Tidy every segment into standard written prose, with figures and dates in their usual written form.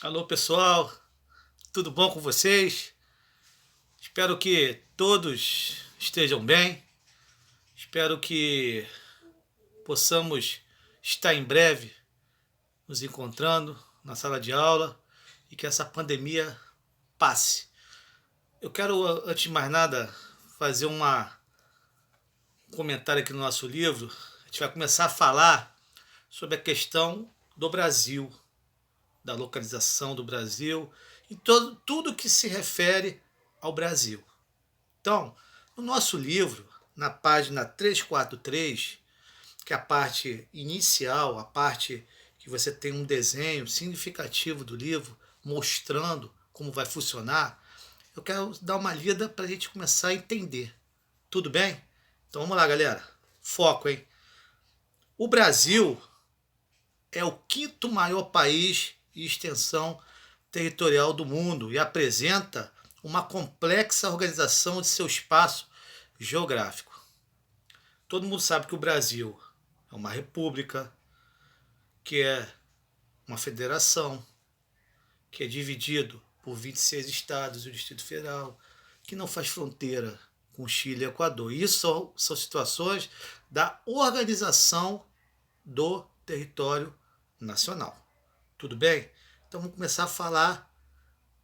Alô pessoal, tudo bom com vocês? Espero que todos estejam bem. Espero que possamos estar em breve nos encontrando na sala de aula e que essa pandemia passe. Eu quero, antes de mais nada, fazer um comentário aqui no nosso livro. A gente vai começar a falar sobre a questão do Brasil, da localização do Brasil e tudo que se refere ao Brasil. Então, no nosso livro, na página 343, que é a parte inicial, a parte que você tem um desenho significativo do livro mostrando como vai funcionar, eu quero dar uma lida para a gente começar a entender. Tudo bem? Então vamos lá, galera. Foco, hein? O Brasil é o quinto maior país em extensão territorial do mundo e apresenta uma complexa organização de seu espaço geográfico. Todo mundo sabe que o Brasil é uma república, que é uma federação, que é dividido por 26 estados e o Distrito Federal, que não faz fronteira com Chile e Equador. Isso são situações da organização do território nacional. Tudo bem? Então vamos começar a falar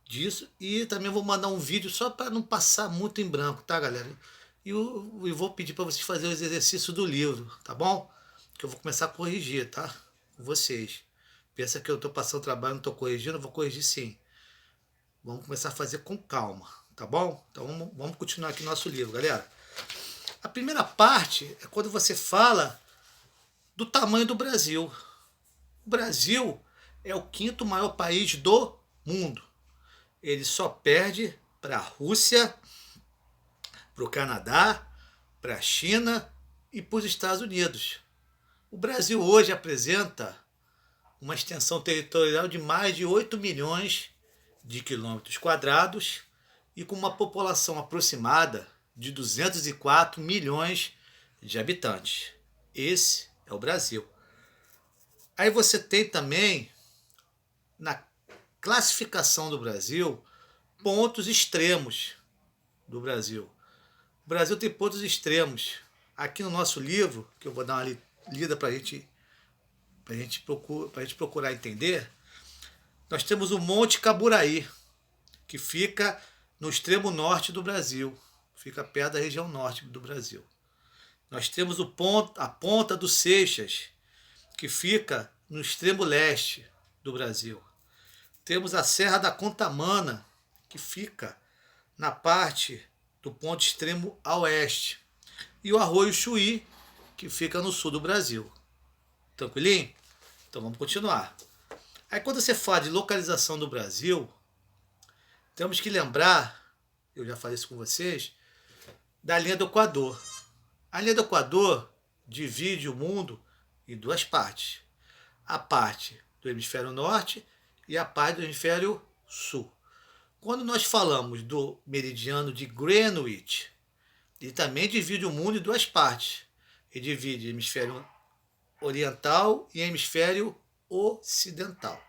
disso e também vou mandar um vídeo só para não passar muito em branco, tá, galera? E eu vou pedir para vocês fazerem os exercícios do livro, tá bom? Que eu vou começar a corrigir, tá? Com vocês. Pensa que eu estou passando trabalho, não estou corrigindo, eu vou corrigir sim. Vamos começar a fazer com calma, tá bom? Então vamos continuar aqui no nosso livro, galera. A primeira parte é quando você fala do tamanho do Brasil. O Brasil é o quinto maior país do mundo. Ele só perde para a Rússia, para o Canadá, para a China e para os Estados Unidos. O Brasil hoje apresenta uma extensão territorial de mais de 8 milhões de quilômetros quadrados e com uma população aproximada de 204 milhões de habitantes. Esse é o Brasil. Aí você tem também, na classificação do Brasil, pontos extremos do Brasil. O Brasil tem pontos extremos. Aqui no nosso livro, que eu vou dar uma lida para a gente procurar entender, nós temos o Monte Caburaí, que fica no extremo norte do Brasil, fica perto da região norte do Brasil. Nós temos a Ponta do Seixas, que fica no extremo leste do Brasil. Temos a Serra da Contamana, que fica na parte do ponto extremo a oeste. E o Arroio Chuí, que fica no sul do Brasil. Tranquilinho? Então vamos continuar. Aí quando você fala de localização do Brasil, temos que lembrar, eu já falei isso com vocês, da linha do Equador. A linha do Equador divide o mundo em duas partes. A parte do hemisfério norte e a parte do hemisfério sul. Quando nós falamos do meridiano de Greenwich, ele também divide o mundo em duas partes. Ele divide hemisfério oriental e hemisfério ocidental.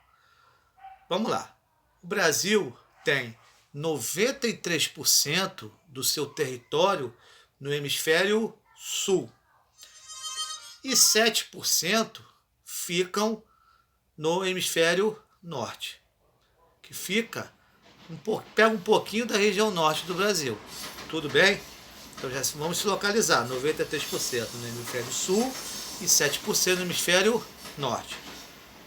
Vamos lá. O Brasil tem 93% do seu território no hemisfério sul e 7% ficam no hemisfério norte, que pega um pouquinho da região norte do Brasil. Tudo bem? Então já vamos se localizar. 93% no hemisfério sul e 7% no hemisfério norte.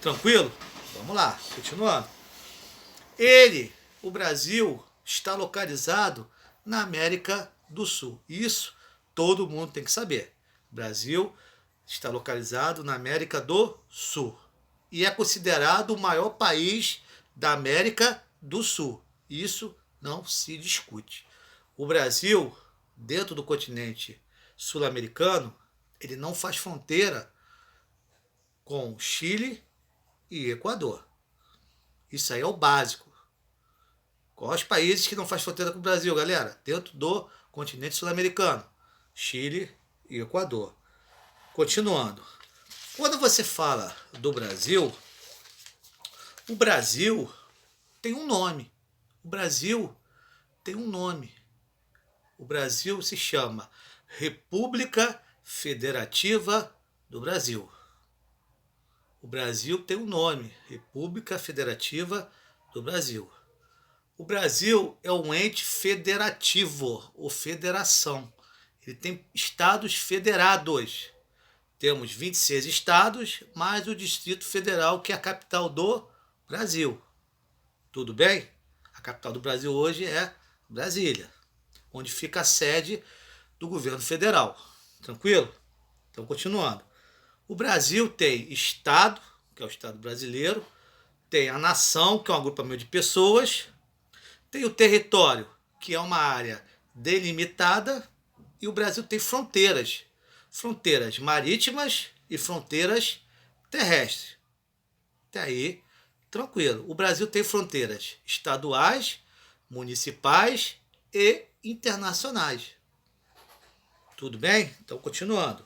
Tranquilo? Vamos lá, continuando. O Brasil, está localizado na América do Sul. Isso todo mundo tem que saber. O Brasil está localizado na América do Sul e é considerado o maior país da América do Sul. Isso não se discute. O Brasil, dentro do continente sul-americano, ele não faz fronteira com Chile e Equador. Isso aí é o básico. Quais países que não faz fronteira com o Brasil, galera? Dentro do continente sul-americano. Chile e Equador. Continuando. Quando você fala do Brasil, o Brasil tem um nome. O Brasil tem um nome. O Brasil se chama República Federativa do Brasil. O Brasil tem um nome, República Federativa do Brasil. O Brasil é um ente federativo, ou federação. Ele tem estados federados. Temos 26 estados, mais o Distrito Federal, que é a capital do Brasil. Tudo bem? A capital do Brasil hoje é Brasília, onde fica a sede do governo federal. Tranquilo? Então, continuando. O Brasil tem Estado, que é o Estado brasileiro, tem a nação, que é um agrupamento de pessoas, tem o território, que é uma área delimitada, e o Brasil tem fronteiras. Fronteiras marítimas e fronteiras terrestres. Até aí, tranquilo. O Brasil tem fronteiras estaduais, municipais e internacionais. Tudo bem? Então, continuando.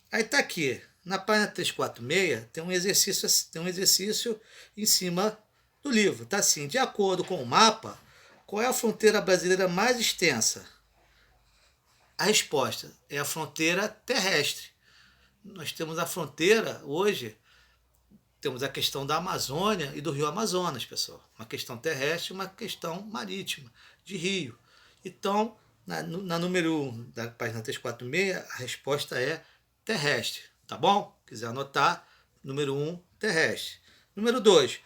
Aí está aqui, na página 346, tem um exercício em cima do livro. Está assim, de acordo com o mapa, qual é a fronteira brasileira mais extensa? A resposta é a fronteira terrestre. Nós temos a fronteira, hoje, temos a questão da Amazônia e do Rio Amazonas, pessoal. Uma questão terrestre e uma questão marítima, de rio. Então, na número 1 da página 346, a resposta é terrestre, tá bom? Quiser anotar, número 1, terrestre. Número 2,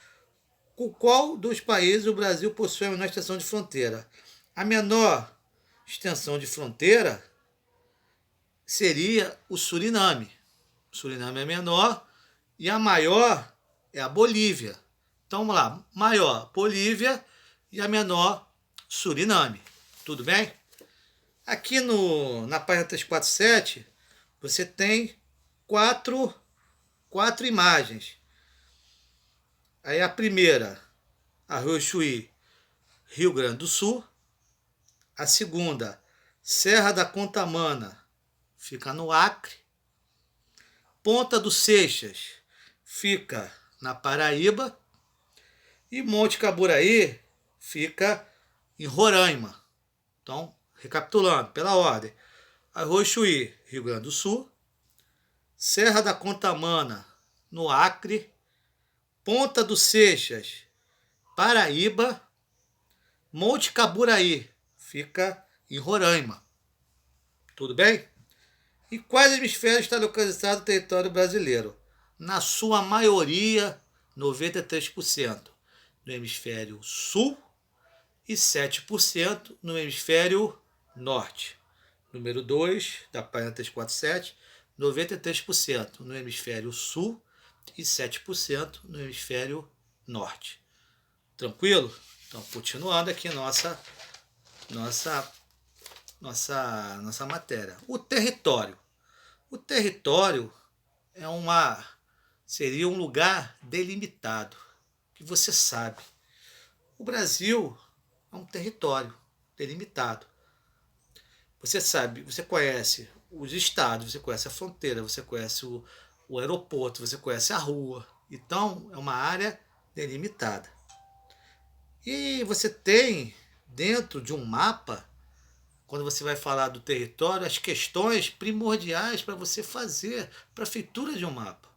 com qual dos países o Brasil possui a menor extensão de fronteira? A menor extensão de fronteira seria o Suriname. O Suriname é menor e a maior é a Bolívia. Então vamos lá, maior Bolívia e a menor Suriname. Tudo bem? Aqui na página 347, você tem quatro imagens. Aí a primeira, Arroio Chuí, Rio Grande do Sul. A segunda, Serra da Contamana, fica no Acre. Ponta do Seixas fica na Paraíba. E Monte Caburaí fica em Roraima. Então, recapitulando, pela ordem. Arroio Chuí, Rio Grande do Sul. Serra da Contamana, no Acre. Ponta do Seixas, Paraíba. Monte Caburaí fica em Roraima. Tudo bem? Em quais hemisférios está localizado o território brasileiro? Na sua maioria, 93%, no hemisfério sul e 7% no hemisfério norte. Número 2, da página 347, 93% no hemisfério sul e 7% no hemisfério norte. Tranquilo? Então, continuando aqui nossa matéria. O território. O território seria um lugar delimitado, que você sabe. O Brasil é um território delimitado. Você sabe, você conhece os estados, você conhece a fronteira, você conhece o aeroporto, você conhece a rua. Então, é uma área delimitada. E você tem, dentro de um mapa, quando você vai falar do território, as questões primordiais para você fazer para a feitura de um mapa.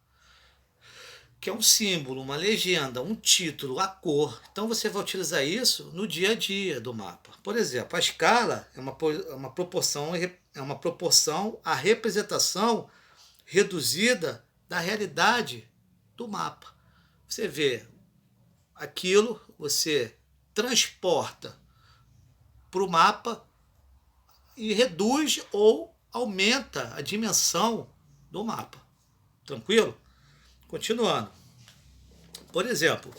Que é um símbolo, uma legenda, um título, a cor. Então você vai utilizar isso no dia a dia do mapa. Por exemplo, a escala é uma proporção à representação reduzida da realidade do mapa. Você vê aquilo, você transporta para o mapa e reduz ou aumenta a dimensão do mapa. Tranquilo? Continuando. Por exemplo,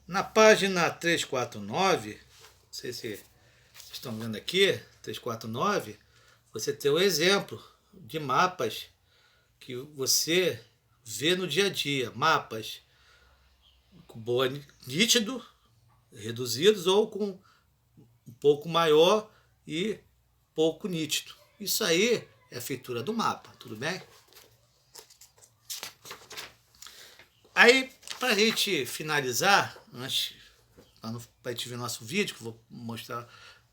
na página 349, não sei se vocês estão vendo aqui, 349, você tem o exemplo de mapas que você vê no dia a dia. Mapas com boa nítido, reduzidos ou com um pouco maior e pouco nítido. Isso aí é a feitura do mapa, tudo bem? Aí, para a gente finalizar, antes para te ver nosso vídeo, que eu vou mostrar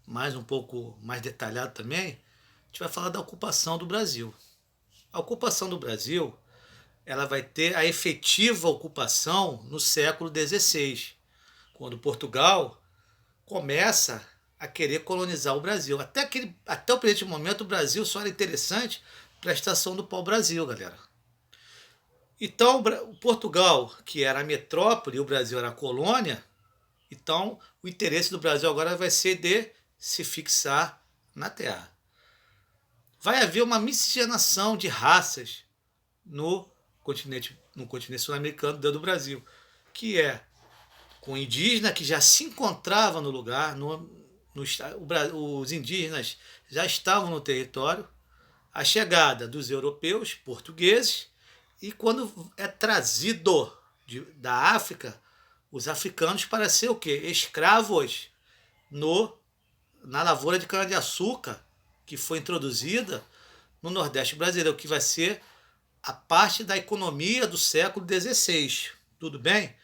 mais um pouco mais detalhado também, a gente vai falar da ocupação do Brasil. A ocupação do Brasil, ela vai ter a efetiva ocupação no século XVI, quando Portugal começa a querer colonizar o Brasil. Até o presente momento, o Brasil só era interessante para a extração do pau-brasil, galera. Então, o Portugal, que era a metrópole, e o Brasil era a colônia, então o interesse do Brasil agora vai ser de se fixar na terra. Vai haver uma miscigenação de raças no continente sul-americano dentro do Brasil, que é com indígena que já se encontrava no lugar, os indígenas já estavam no território, a chegada dos europeus, portugueses, e quando é trazido da África, os africanos para ser o quê? Escravos na lavoura de cana-de-açúcar, que foi introduzida no Nordeste brasileiro, que vai ser a parte da economia do século XVI. Tudo bem?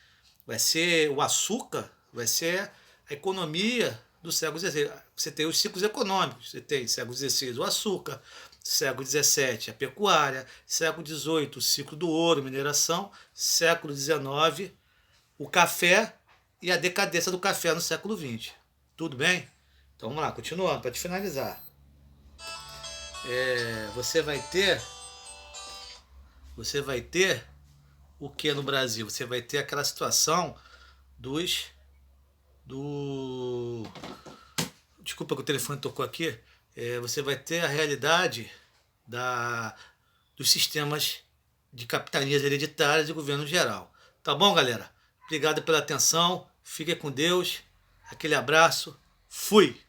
Vai ser o açúcar, vai ser a economia do século XVI. Você tem os ciclos econômicos, você tem século XVI o açúcar, século XVII a pecuária, século XVIII o ciclo do ouro, mineração, século XIX o café e a decadência do café no século XX. Tudo bem? Então vamos lá, continuando, para te finalizar. Você vai ter o que no Brasil? Você vai ter aquela situação desculpa que o telefone tocou aqui. Você vai ter a realidade dos sistemas de capitanias hereditárias e governo geral. Tá bom, galera? Obrigado pela atenção. Fique com Deus. Aquele abraço. Fui!